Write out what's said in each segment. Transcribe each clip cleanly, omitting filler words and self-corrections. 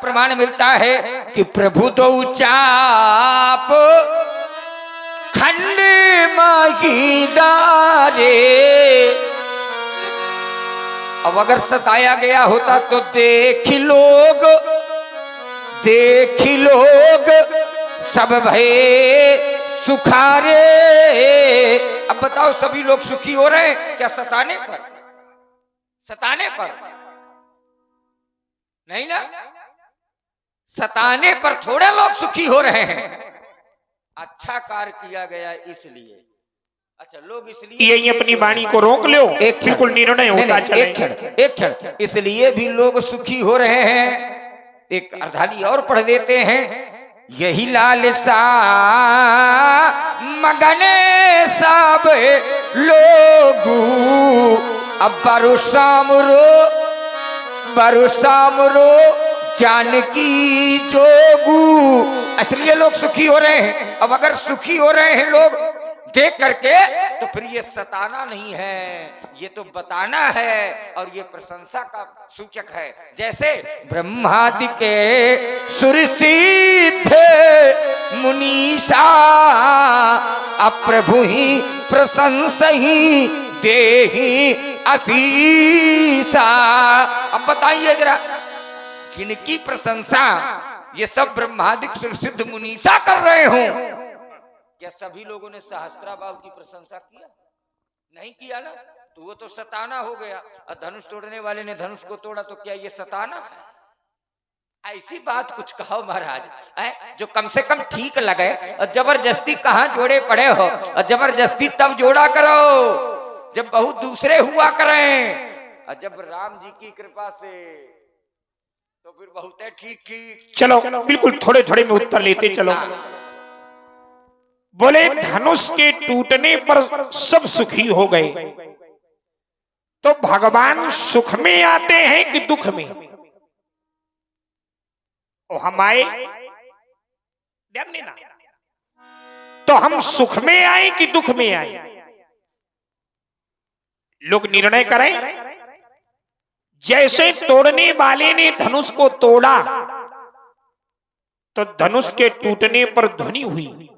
प्रमाण मिलता है कि प्रभु तो चाप खंड माही डारे। अब अगर सताया गया होता तो देखी लोग सब भये सुखारे। अब बताओ सभी लोग सुखी हो रहे हैं क्या? सताने पर नहीं ना, सताने पर थोड़े लोग सुखी हो रहे हैं। अच्छा कार्य किया गया इसलिए। अच्छा, लोग इसलिए यही अपनी वाणी को रोक लो, एक बिल्कुल निर्णय होता चले। एक क्षण इसलिए भी लोग सुखी हो रहे हैं। एक अर्धाली और पढ़ देते हैं। यही लालसा मगने सब लोग अब बरुसाम रो जानकी जोगू। इसलिए लोग सुखी हो रहे हैं। अब अगर सुखी हो रहे हैं लोग देख करके तो फिर ये सताना नहीं है, ये तो बताना है और ये प्रशंसा का सूचक है। जैसे ब्रह्मादि के सुरसिद्ध मुनीषा अप्रभु ही प्रशंसा ही देहि असीसा। अब बताइए जरा, जिनकी प्रशंसा ये सब ब्रह्मादिक सुरसिद्ध मुनीषा कर रहे हो, क्या सभी लोगों ने सहस्त्राबाहु की प्रशंसा किया? नहीं किया ना, तो वो तो सताना हो गया। और धनुष तोड़ने वाले ने धनुष को तोड़ा तो क्या ये सताना है? ऐसी बात कुछ कहो महाराज जो कम से कम ठीक लगे। और जबरदस्ती कहाँ जोड़े पड़े हो, और जबरदस्ती तब जोड़ा करो जब बहुत दूसरे हुआ करें, और जब राम जी की कृपा से तो फिर बहुत है ठीक। चलो बिल्कुल थोड़े थोड़े में उत्तर लेते चलो। बोले धनुष के टूटने पर सब सुखी हो गए, तो भगवान सुख में आते हैं कि दुख में? और हम आए, ध्यान देना, तो हम सुख में आए कि दुख में आए? लोग निर्णय करें। जैसे तोड़ने वाले ने धनुष को तोड़ा तो धनुष के टूटने पर ध्वनि हुई,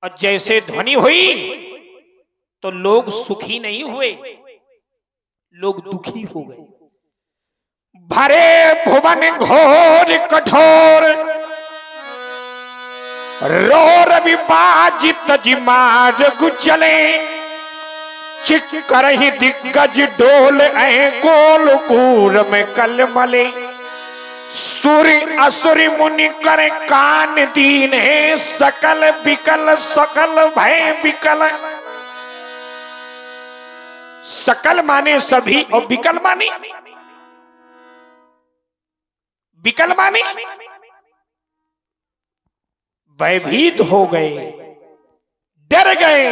और जैसे ध्वनि हुई तो लोग सुखी नहीं हुए, लोग दुखी हो गए। भरे भुवन घोर कठोर रोर विभाजित जिमार्ग चले। चिक करहि दिग्गज डोल गोल कूर में कलमले। सूर्य असुर मुनि कर कान दीन है सकल बिकल सकल भय बिकल। सकल माने सभी और बिकल माने भयभीत हो गए, डर गए,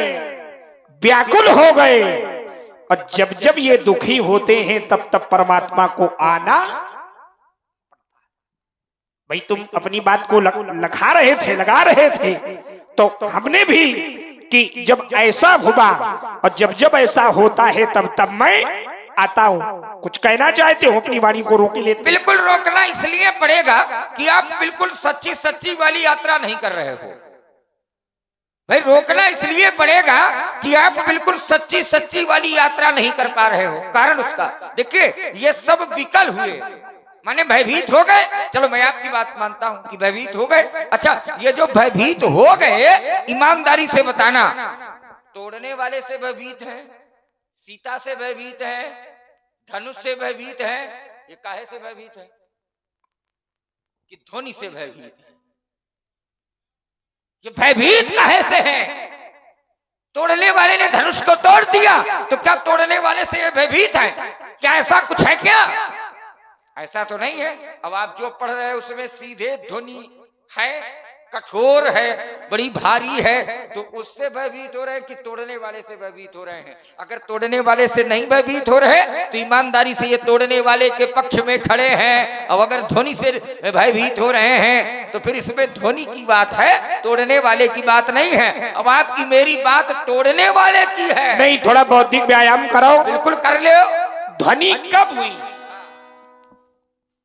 व्याकुल हो गए। और जब जब ये दुखी होते हैं तब तब परमात्मा को आना। भाई तुम अपनी बात को लगा रहे थे तो हमने भी कि जब ऐसा हुआ और जब जब ऐसा होता है तब तब मैं आता हूं। कुछ कहना चाहते हो? अपनी वाणी को रोक लेते। बिल्कुल रोकना इसलिए पड़ेगा कि आप बिल्कुल सच्ची वाली यात्रा नहीं कर रहे हो। भाई रोकना इसलिए पड़ेगा कि आप बिल्कुल सच्ची वाली यात्रा नहीं कर पा रहे हो। कारण उसका देखिए, ये सब विकल हुए माने भयभीत हो गए। चलो मैं आपकी बात मानता हूं कि भयभीत हो गए। अच्छा, ये जो भयभीत हो गए, ईमानदारी से बताना, तोड़ने वाले से भयभीत है, सीता से भयभीत है, धनुष से भयभीत है, ये काहे से भयभीत है? कि ध्वनि से भयभीत है। ये भयभीत काहे से है? तोड़ने वाले ने धनुष को तोड़ दिया तो क्या तोड़ने वाले से ये भयभीत है? क्या ऐसा कुछ है क्या? ऐसा तो नहीं है। अब आप जो पढ़ रहे हैं उसमें सीधे ध्वनि है, कठोर है, बड़ी भारी है, तो उससे भयभीत हो रहे हैं कि तोड़ने वाले से भयभीत हो रहे हैं? अगर तोड़ने वाले से नहीं भयभीत हो रहे तो ईमानदारी से ये तोड़ने वाले के पक्ष में खड़े हैं। अब अगर ध्वनि से भयभीत हो रहे हैं तो फिर इसमें ध्वनि की बात है, तोड़ने वाले की बात नहीं है। अब आपकी मेरी बात तोड़ने वाले की है। नहीं, थोड़ा बौद्धिक व्यायाम करो। बिल्कुल कर लो। ध्वनि कब हुई?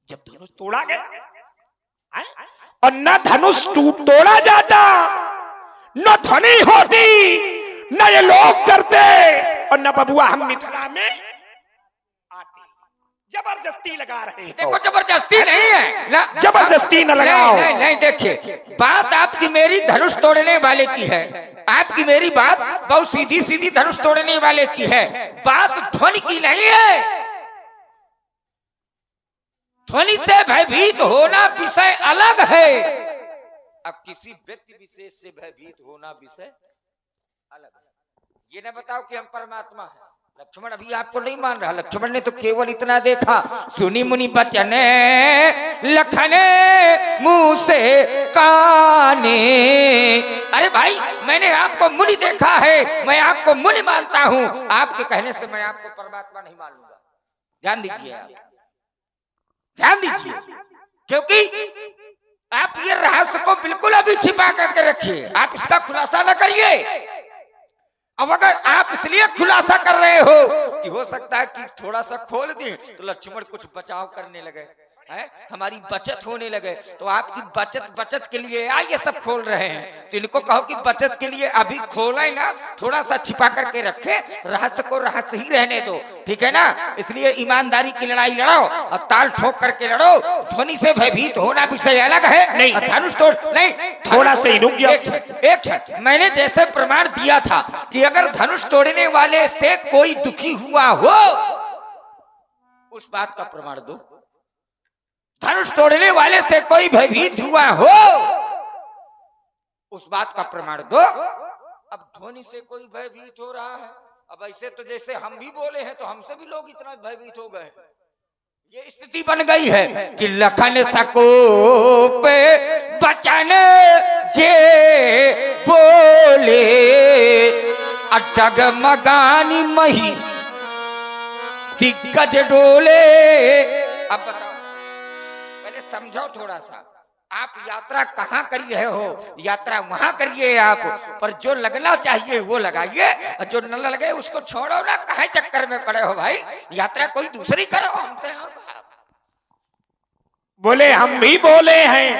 जब धनुष तोड़ा गया है? और न धनुष तोड़ा जाता, न ध्वनि होती, न ये लोग करते, और न बबुआ हम मिथिला में आते। जबरदस्ती लगा रहे हैं। देखो जबरदस्ती नहीं है ना, जबरदस्ती न लगाओ। नहीं, नहीं, नहीं, देखिए बात आपकी मेरी धनुष तोड़ने वाले की है, आपकी मेरी बात बहुत सीधी सीधी धनुष तोड़ने वाले की है, बात ध्वनि की नहीं है। ध्वनि से भयभीत होना विषय अलग है, अब किसी व्यक्ति विशेष से भयभीत होना विषय अलग है। ये ना बताओ कि हम परमात्मा हैं। लक्ष्मण अभी आपको नहीं मान रहा, लक्ष्मण ने तो केवल इतना देखा, सुनी मुनि बचन लखने मुंह से काने। अरे भाई मैंने आपको मुनि देखा है, मैं आपको मुनि मानता हूं, आपके कहने से मैं आपको परमात्मा नहीं मान लूंगा। ध्यान दीजिए, आप ध्यान दीजिए, क्योंकि आप ये रहस्य को बिल्कुल अभी छिपा करके रखिए, आप इसका खुलासा न करिए। अब अगर आप इसलिए खुलासा कर रहे हो कि हो सकता है कि थोड़ा सा खोल दें तो लक्ष्मण कुछ बचाव करने लगे, है हमारी बचत होने लगे, तो आपकी बचत के लिए ये सब खोल रहे हैं, तो इनको कहो कि बचत के लिए अभी खोले ना, थोड़ा सा छिपा करके रखे, रहस्य को रहस्य ही रहने दो, ठीक है ना। इसलिए ईमानदारी की लड़ाई लड़ो और ताल ठोक करके लड़ो। ध्वनि से भयभीत होना विषय अलग है, नहीं धनुष तोड़ नहीं, थोड़ा सा ही रुक जाओ। एक क्षण, मैंने जैसे प्रमाण दिया था कि अगर धनुष तोड़ने वाले से कोई दुखी हुआ हो, उस बात का प्रमाण दो। धनुष तोड़ने वाले से कोई भयभीत हुआ हो, उस बात का प्रमाण दो। अब ध्वनि से कोई भयभीत हो रहा है, अब ऐसे तो जैसे हम भी बोले हैं तो हमसे भी लोग इतना भयभीत हो गए, ये स्थिति बन गई है कि लखन सको पे बचन जे बोले डगमगानी मही दिग्गज डोले। अब बताओ, पहले समझो थोड़ा सा, आप यात्रा कहाँ करी रहे हो, यात्रा वहां करिए आप, पर जो लगना चाहिए वो लगाइए, और जो न लगे उसको छोड़ो ना, काहे चक्कर में पड़े हो भाई, यात्रा कोई दूसरी करो, हमसे बोले हम भी बोले हैं,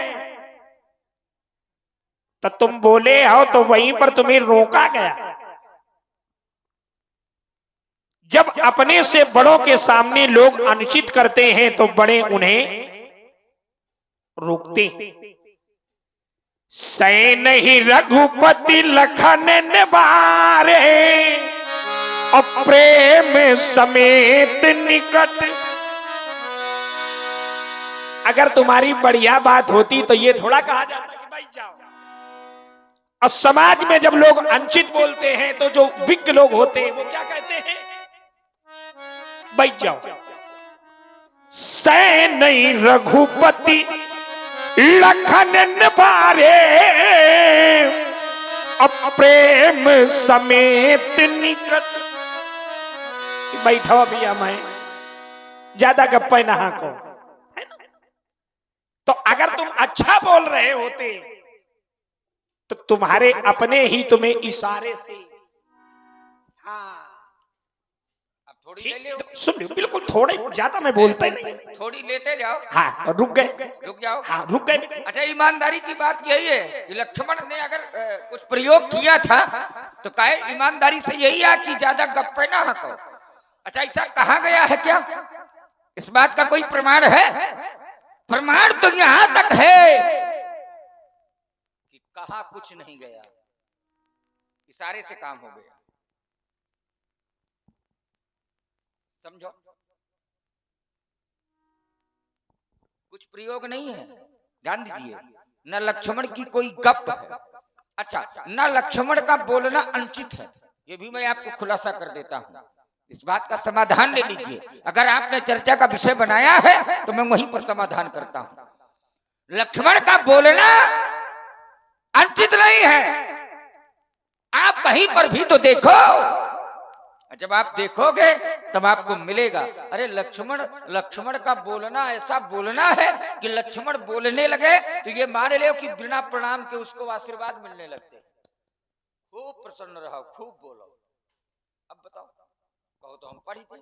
तो तुम बोले हो तो वहीं पर तुम्हें रोका गया। जब अपने से बड़ों के सामने लोग अनुचित करते हैं तो बड़े उन्हें रोकते हैं। सै नहीं रघुपति लखन निबारे, और प्रेम समेत निकट। अगर तुम्हारी बढ़िया बात होती तो ये थोड़ा कहा जाता कि भाई जाओ। और समाज में जब लोग अनुचित बोलते हैं तो जो विज्ञ लोग होते हैं वो क्या कहते हैं, बैठ जाओ। सै नहीं रघुपति लखन निबारे, प्रेम समेत निकट। बैठो भैया, मैं ज्यादा गप्पे नहा को, है ना। तो अगर तुम अच्छा बोल रहे होते तो तुम्हारे अपने ही तुम्हें इशारे से, हाँ थोड़ी ले लो, सुन लो, बिल्कुल थोड़े, ज्यादा मैं बोलता ही नहीं, थोड़ी लेते जाओ। हाँ रुक गए, रुक जाओ, हाँ रुक गए। अच्छा ईमानदारी की बात यही है कि लक्ष्मण ने अगर कुछ प्रयोग किया था तो कहे ईमानदारी से यही है कि ज्यादा गप्पे ना हको। अच्छा ऐसा कहा गया है क्या, इस बात का कोई प्रमाण है? प्रमाण तो यहां तक है कि कहा कुछ नहीं गया, इशारे से काम हो गया, समझो। कुछ प्रयोग नहीं है, ध्यान दीजिए। न लक्ष्मण की कोई गप है, अच्छा न लक्ष्मण का बोलना अनुचित है, ये भी मैं आपको खुलासा कर देता हूं। इस बात का समाधान ले लीजिए, अगर आपने चर्चा का विषय बनाया है तो मैं वहीं पर समाधान करता हूं। लक्ष्मण का बोलना अनुचित नहीं है, आप कहीं पर भी तो देखो, जब आप देखोगे तब आपको मिलेगा। अरे लक्ष्मण का बोलना ऐसा बोलना है कि लक्ष्मण बोलने लगे तो ये मान ले कि बिना प्रणाम के उसको आशीर्वाद मिलने लगते। खूब प्रसन्न रहो, खूब बोलो। अब बताओ, कहो तो हम पढ़ी थे,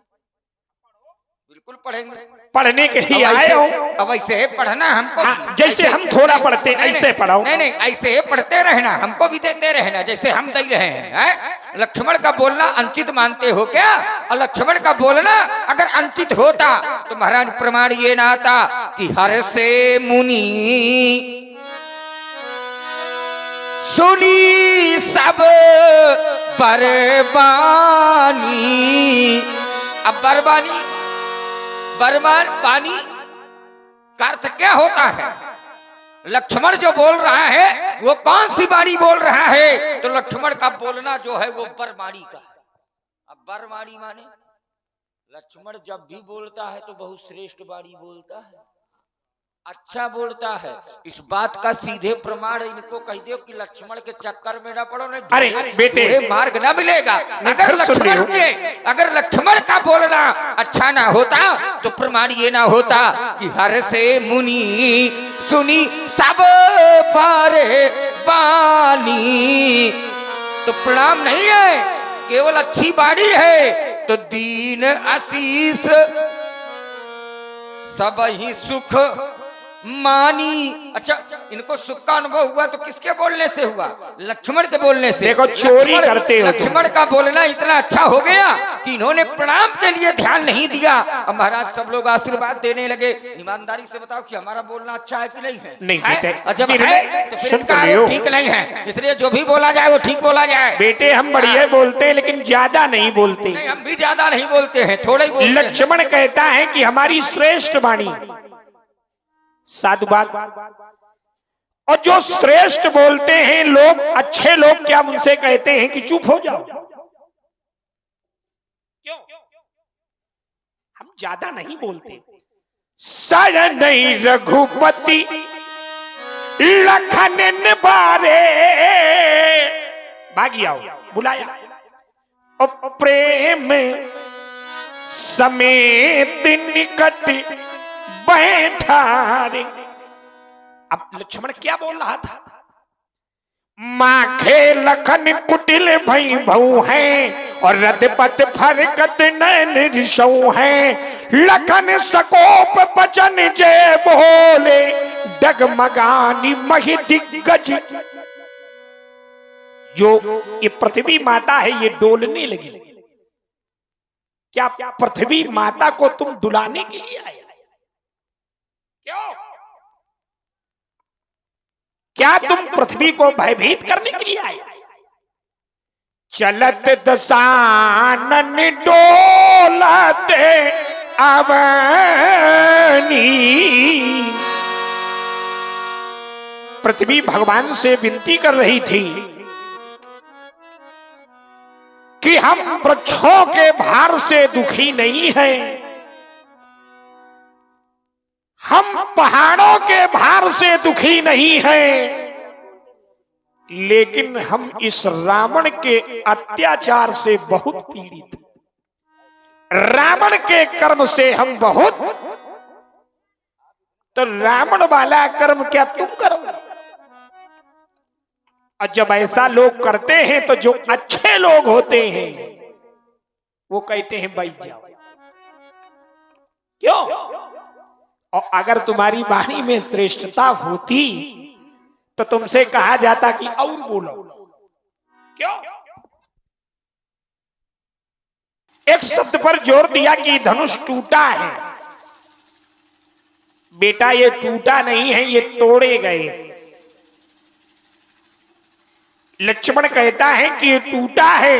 बिल्कुल पढ़ेंगे, पढ़ने के लिए आए हो। अब ऐसे पढ़ना हमको। हाँ, जैसे हम थोड़ा पढ़ते ऐसे पढ़ाओ। नहीं नहीं, ऐसे पढ़ते रहना, हमको भी देते रहना जैसे हम दे रहे हैं। लक्ष्मण का बोलना अंकित मानते हो क्या? और लक्ष्मण का बोलना अगर अंकित होता तो महाराज प्रमाण ये ना आता कि हर से मुनि सुनी सब बरबानी। अब बरबानी, बरबान पानी का अर्थ क्या होता है? लक्ष्मण जो बोल रहा है वो कौन सी बाणी बोल रहा है? तो लक्ष्मण का बोलना जो है वो बरबाणी का है। अब बरबाणी माने लक्ष्मण जब भी बोलता है तो बहुत श्रेष्ठ बाणी बोलता है, अच्छा बोलता है। इस बात का सीधे प्रमाण इनको कह दो कि लक्ष्मण के चक्कर में ना पड़ो, नहीं अरे बेटे मार्ग ना मिलेगा। अगर लक्ष्मण का बोलना अच्छा ना होता तो प्रमाण ये ना होता कि हर से मुनि सुनी सब बारे बानी। तो प्रणाम नहीं है, केवल अच्छी बाणी है। तो दीन आशीष सब ही सुख मानी। अच्छा, इनको सुख का अनुभव हुआ तो किसके बोलने से हुआ? लक्ष्मण के बोलने से। देखो चोरी करते हो। लक्ष्मण का बोलना इतना अच्छा हो गया कि इन्होंने प्रणाम के लिए ध्यान नहीं दिया। अब महाराज सब लोग आशीर्वाद देने लगे। ईमानदारी से बताओ कि हमारा बोलना अच्छा है कि नहीं है? नहीं बेटे, जब है तो फिर इनका ठीक नहीं है, इसलिए जो भी बोला जाए वो ठीक बोला जाए। बेटे हम बढ़िया बोलते हैं लेकिन ज्यादा नहीं बोलते। नहीं, हम भी ज्यादा नहीं बोलते हैं, थोड़े ही बोलते हैं। लक्ष्मण कहता है कि हमारी श्रेष्ठ वाणी, साधु बात। और जो श्रेष्ठ बोलते हैं लोग, अच्छे लोग क्या उनसे कहते हैं कि चुप हो जाओ? क्यों? हम ज्यादा नहीं बोलते। सर नहीं रघुपति लखन बारे, भागी आओ, बुलाया और प्रेम समेत निकट बैठा रे। अब लक्ष्मण क्या बोल रहा था? माखे लखन कुटिल भई भऊ हैं और रदपत फरकत नैन ऋषौ हैं। लखन सकोप बचन जय बोले डगमगानी महि दिग्गज। जो ये पृथ्वी माता है ये डोलने लगी। क्या पृथ्वी माता को तुम डुलाने के लिए आए? क्यों? क्या तुम पृथ्वी को भयभीत करने के लिए आए? चलत दशानन डोलते अवनी। पृथ्वी भगवान से विनती कर रही थी कि हम वृक्षों के भार से दुखी नहीं हैं, हम पहाड़ों के भार से दुखी नहीं हैं, लेकिन हम इस रावण के अत्याचार से बहुत पीड़ित, रावण के कर्म से हम बहुत। तो रावण वाला कर्म क्या तुम करोगे? और जब ऐसा लोग करते हैं तो जो अच्छे लोग होते हैं वो कहते हैं बैठ जाओ। क्यों? और अगर तुम्हारी वाणी में श्रेष्ठता होती तो तुमसे कहा जाता कि और बोलो। क्यों? एक शब्द पर जोर दिया कि धनुष टूटा है। बेटा ये टूटा नहीं है, ये तोड़े गए। लक्ष्मण कहता है कि ये टूटा है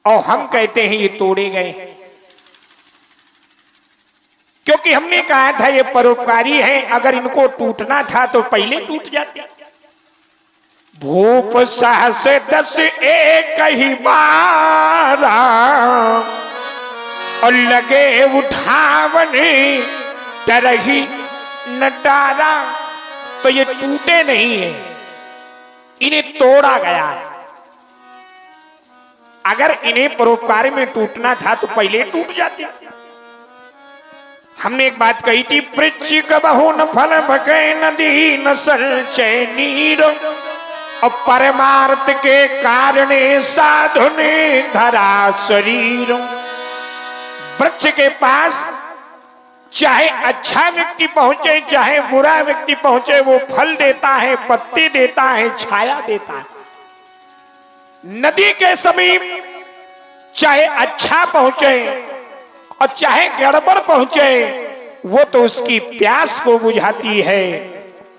और हम कहते हैं ये तोड़े गए, क्योंकि हमने कहा था ये परोपकारी है, अगर इनको टूटना था तो पहले टूट जाते। भूप सहस 10 एक ही मारा और लगे उठावने तरही न डारा। तो ये टूटे नहीं है, इन्हें तोड़ा गया है। अगर इन्हें परोपकार में टूटना था तो पहले टूट जाते। हमने एक बात कही थी, पृच्छिक बहुन फल भके नदी नसल चैनीर। और परमार्थ के कारणे साधु ने धरा शरीर। वृक्ष के पास चाहे अच्छा व्यक्ति पहुंचे चाहे बुरा व्यक्ति पहुंचे, वो फल देता है, पत्ते देता है, छाया देता है। नदी के समीप चाहे अच्छा पहुंचे और चाहे गड़बड़ पहुंचे, वो तो उसकी प्यास को बुझाती है,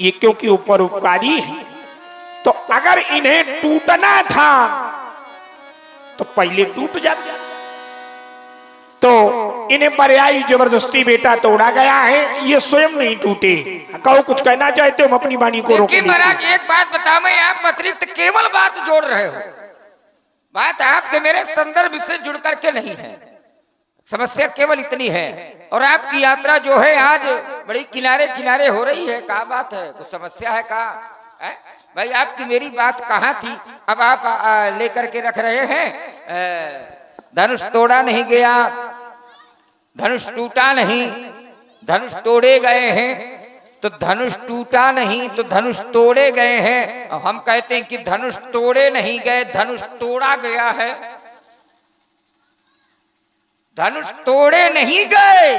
ये क्योंकि वो परोपकारी है। तो अगर इन्हें टूटना था तो पहले टूट जाते, तो इन्हें पर्यायी जबरदस्ती बेटा तोड़ा गया है, ये स्वयं नहीं टूटे। कहो कुछ कहना चाहते हो, हम अपनी वाणी को रोक। महाराज एक बात बता, मैं आप अतिरिक्त केवल बात जोड़ रहे हो, बात आपके मेरे संदर्भ से जुड़ करके नहीं है। समस्या केवल इतनी है, और आपकी यात्रा जो है आज बड़ी किनारे किनारे हो रही है। क्या बात है, कुछ समस्या है क्या है? भाई आपकी मेरी बात कहाँ थी, अब आप लेकर के रख रहे हैं। धनुष तोड़ा नहीं गया, धनुष टूटा नहीं, धनुष तोड़े गए हैं। तो धनुष टूटा नहीं तो धनुष तोड़े गए हैं। अब हम कहते हैं कि धनुष तोड़े नहीं गए, धनुष तोड़ा गया है। धनुष तोड़े नहीं गए,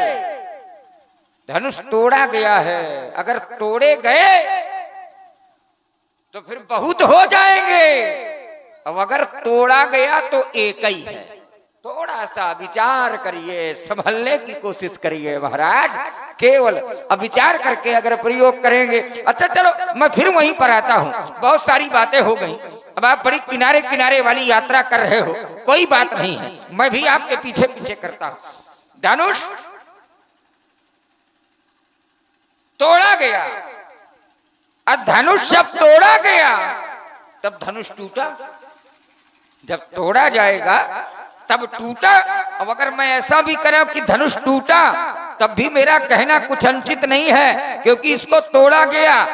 धनुष तोड़ा गया है। अगर तोड़े गए तो फिर बहुत हो जाएंगे, अब अगर तोड़ा गया तो एक ही है। थोड़ा सा विचार करिए, संभलने की कोशिश करिए महाराज, केवल अब विचार करके अगर प्रयोग करेंगे। अच्छा चलो मैं फिर वहीं पर आता हूँ, बहुत सारी बातें हो गई। अब आप बड़ी किनारे किनारे वाली यात्रा कर रहे हो, कोई बात नहीं है, मैं भी आपके पीछे पीछे करता हूं। धनुष तोड़ा गया, और धनुष जब तोड़ा गया तब धनुष टूटा। जब तोड़ा जाएगा तब टूटा। अब अगर मैं ऐसा भी करूं कि धनुष टूटा, तब भी मेरा कहना कुछ अनुचित नहीं है, क्योंकि इसको तोड़ा गया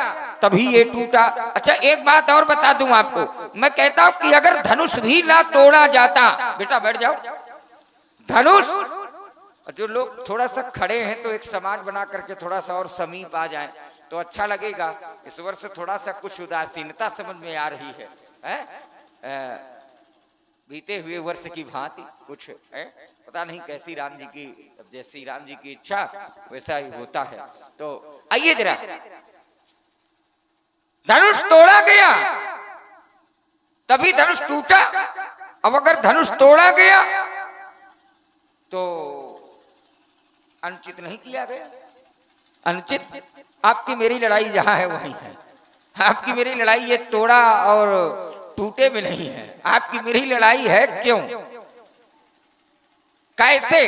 तभी ये टूटा। अच्छा एक बात और बता दूं आपको, मैं कहता हूं कि अगर धनुष भी ना तोड़ा जाता, बेटा बैठ जाओ, धनुष, जो लोग थोड़ा सा खड़े हैं तो एक समाज बना करके थोड़ा सा और समीप आ जाए तो अच्छा लगेगा। इस वर्ष से थोड़ा सा कुछ उदासीनता समझ में आ रही है, बीते हुए वर्ष की भांति कुछ है, पता नहीं कैसी राम जी की, जैसी राम जी की इच्छा वैसा ही होता है। तो आइए जरा, धनुष तोड़ा गया तभी धनुष टूटा। अब अगर धनुष तोड़ा गया तो अनुचित नहीं किया गया। अनुचित आपकी मेरी लड़ाई जहां है वहीं है। आपकी मेरी लड़ाई ये तोड़ा और टूटे में नहीं है, आपकी मेरी लड़ाई है क्यों, कैसे,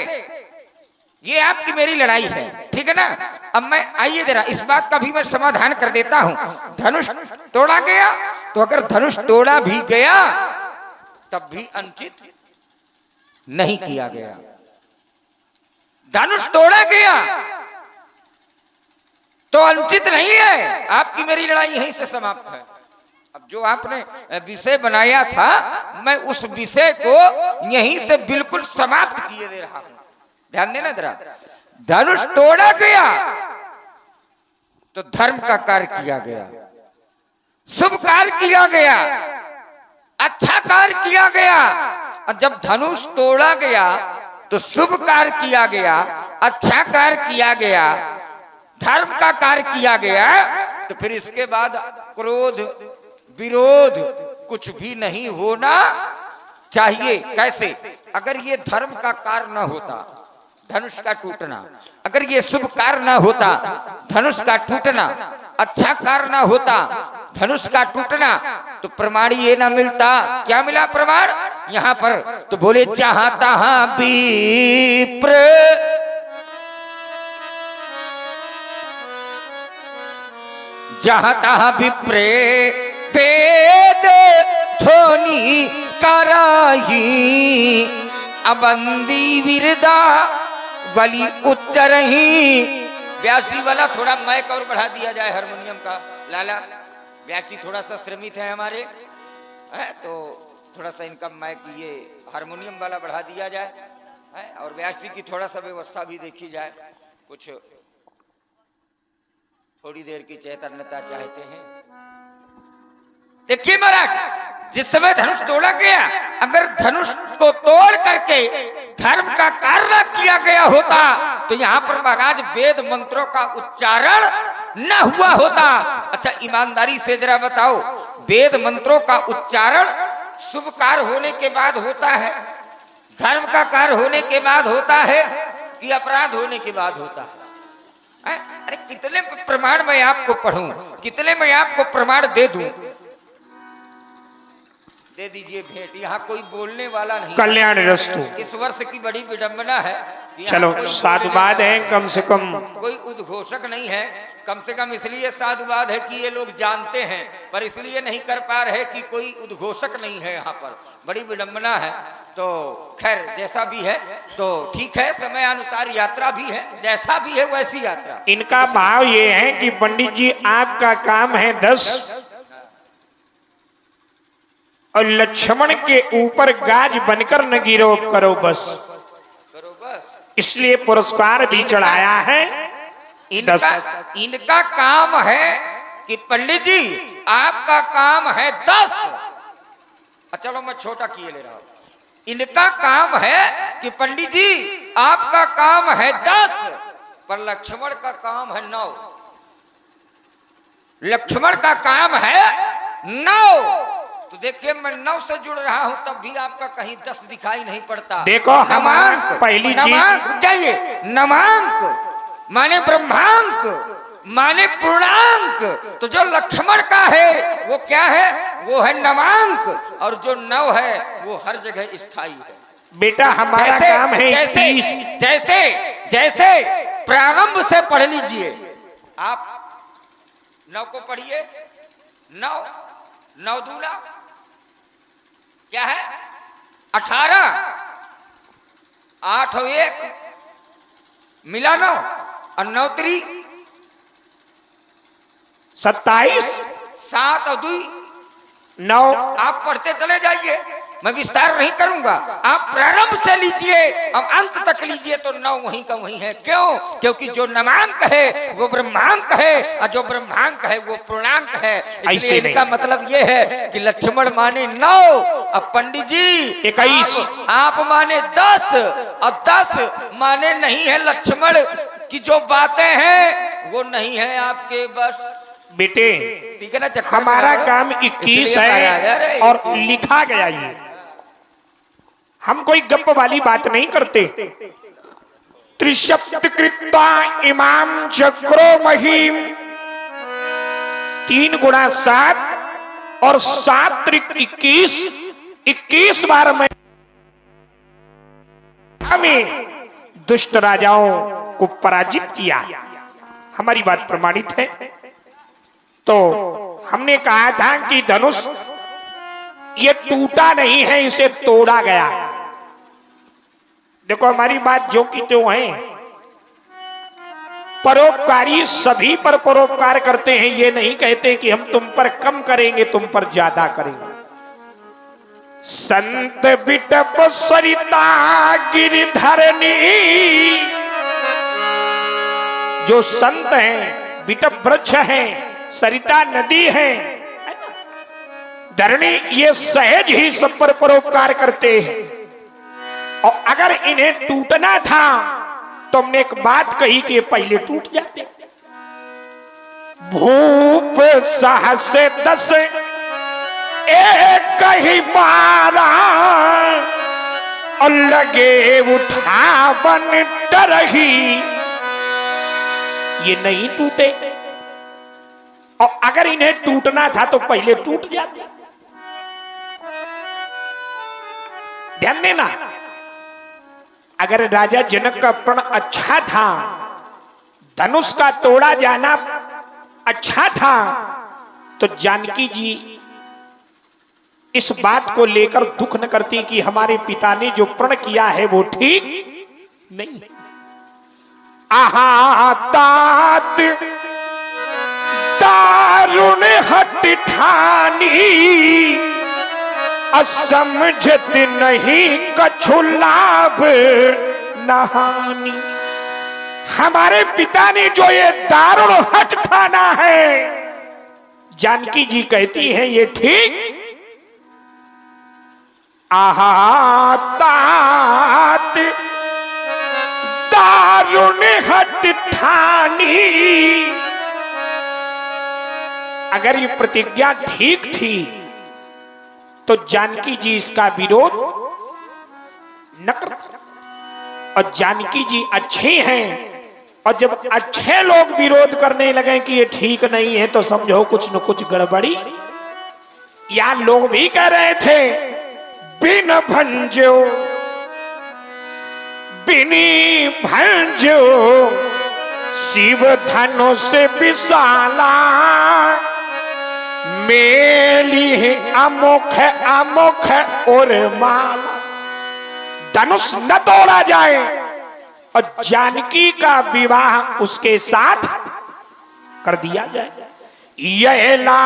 ये आपकी मेरी लड़ाई है, ठीक है ना। अब मैं आइए जरा इस बात का भी मैं समाधान कर देता हूं। धनुष तोड़ा गया तो अगर धनुष तोड़ा भी गया तब भी अनुचित नहीं किया गया। धनुष तोड़ा गया तो अनुचित नहीं है, आपकी मेरी लड़ाई यहीं से समाप्त है। अब जो आपने विषय बनाया था, मैं उस विषय को यहीं से बिल्कुल समाप्त किए दे रहा हूं, ध्यान देना जरा। धनुष तोड़ा गया तो धर्म का कार्य किया गया, शुभ कार्य किया गया, अच्छा कार्य किया गया। और जब धनुष तोड़ा गया तो शुभ कार्य किया गया, अच्छा कार्य किया गया, धर्म का कार्य किया गया, तो फिर इसके बाद क्रोध विरोध कुछ भी नहीं होना चाहिए। कैसे, अगर ये धर्म का कार्य न होता, धनुष का टूटना, अगर ये शुभ कार्य न होता, धनुष का टूटना, अच्छा कार्य न होता, धनुष का टूटना, तो प्रमाण ये ना मिलता। क्या मिला प्रमाण यहां पर, तो बोले जहां तहां विप्र, जहां तहां विप्रे वेद ध्वनि कराही, अबंदी विरदा वली उच्चरही। व्यासी वाला थोड़ा माइक और बढ़ा दिया जाए हारमोनियम का, लाला व्यासी थोड़ा सा श्रमित है हमारे, है तो थोड़ा सा इनका माइक ये हारमोनियम वाला बढ़ा दिया जाए, है और व्यासी की थोड़ा सा व्यवस्था भी देखी जाए। कुछ थोड़ी देर की चैतन्यता चाहते हैं। देखिए महाराज, जिस समय धनुष तोड़ा गया, अगर धनुष को तोड़ करके धर्म का कार्य किया गया होता तो यहाँ पर महाराज वेद मंत्रों का उच्चारण न हुआ होता। अच्छा ईमानदारी से जरा बताओ, वेद मंत्रों का उच्चारण शुभ कार्य होने के बाद होता है, धर्म का कार्य होने के बाद होता है कि अपराध होने के बाद होता है? अरे कितने प्रमाण मैं आपको पढ़ूं, कितने मैं आपको प्रमाण दे दूं? दे दीजिए भेंट, यहाँ कोई बोलने वाला नहीं। कल्याण रस्तु। इस वर्ष की बड़ी विडंबना है। चलो साधुवाद है, कम से कम कोई उद्घोषक नहीं है। कम से कम इसलिए साधुवाद है कि ये लोग जानते हैं, पर इसलिए नहीं कर पा रहे कि कोई उद्घोषक नहीं है यहाँ पर। बड़ी विडंबना है। तो खैर जैसा भी है तो ठीक है, समय अनुसार यात्रा भी है, जैसा भी है वैसी यात्रा। इनका भाव ये है कि पंडित जी आपका काम है 10 और लक्ष्मण के ऊपर गाज बनकर न गिरो करो बस, इसलिए पुरस्कार भी चढ़ाया है। इनका काम है कि पंडित जी आपका काम है 10। चलो मैं छोटा किए ले रहा हूं। इनका काम है कि पंडित जी आपका काम है 10, पर लक्ष्मण का काम है 9। लक्ष्मण का काम है 9। तो देखिए मैं 9 से जुड़ रहा हूं तब भी आपका कहीं 10 दिखाई नहीं पड़ता। देखो हमारा पहली चीज चाहिए, नमांक माने ब्रह्मांक माने पूर्णांक। तो जो लक्ष्मण का है वो क्या है? वो है नमांक, और जो 9 है वो हर जगह स्थायी है। बेटा हमारा काम है 21। जैसे प्रारंभ से पढ़ लीजिए आप। 9 को पढ़िए। 9 9 दूना क्या है? 18। 8 और 1 मिला 9 और 9 3 27। 7 और 2 9। आप पढ़ते चले जाइए, मैं विस्तार नहीं करूंगा। आप प्रारंभ से लीजिए अब अंत तक लीजिए तो 9 वहीं का वहीं है। क्यों? क्योंकि जो नमांक है वो ब्रह्मांक है और जो ब्रह्मांक है वो पूर्णांक है। इसलिए इनका मतलब ये है कि लक्ष्मण माने 9 अब पंडित जी 21। आप माने 10 और 10 माने नहीं है लक्ष्मण की जो बातें हैं वो नहीं है आपके बस। बेटे ठीक है ना? हमारा काम 21 है और लिखा गया ये। हम कोई गप वाली बात नहीं करते। त्रिशब्द कृत्वा इमाम चक्रो महीम 3 गुणा 7 और 7 त्रिक 21। 21 बार में हमें दुष्ट राजाओं को पराजित किया। हमारी बात प्रमाणित है। तो हमने कहा था कि धनुष ये टूटा नहीं है, इसे तोड़ा गया। देखो हमारी बात जो की त्यों है। परोपकारी सभी पर परोपकार करते हैं, ये नहीं कहते कि हम तुम पर कम करेंगे, तुम पर ज्यादा करेंगे। संत बिटप सरिता गिरधरनी, जो संत हैं, बिटप वृक्ष हैं, सरिता नदी है, धरणी, ये सहज ही सब पर परोपकार करते हैं। और अगर इन्हें टूटना था तो हमने एक बात कही कि ये पहले टूट जाते। भूप साहस 10 एक ही मारा और लगे उठावन डरही, ये नहीं टूटे। और अगर इन्हें टूटना था तो पहले टूट जाते। ध्यान देना, अगर राजा जनक का प्रण अच्छा था, धनुष का तोड़ा जाना अच्छा था, तो जानकी जी इस बात को लेकर दुख न करती कि हमारे पिता ने जो प्रण किया है वो ठीक नहीं। आहा तात दारुण हट ठानी, असमझत नहीं कछु लाभ नहानी। हमारे पिता ने जो ये दारुण हट ठाना है, जानकी जी कहती है ये ठीक। आहा तात दारुण हट ठानी। अगर ये प्रतिज्ञा ठीक थी तो जानकी जी इसका विरोध न करते। और जानकी जी अच्छे हैं, और जब अच्छे लोग विरोध करने लगे कि ये ठीक नहीं है तो समझो कुछ न कुछ गड़बड़ी। या लोग भी कह रहे थे बिन भंजो बिनी भंजो शिव धनो से विशाला, मेली है अमुख अमुख और माला। धनुष न तोड़ा जाए और जानकी का विवाह उसके साथ कर दिया जाए। यह ला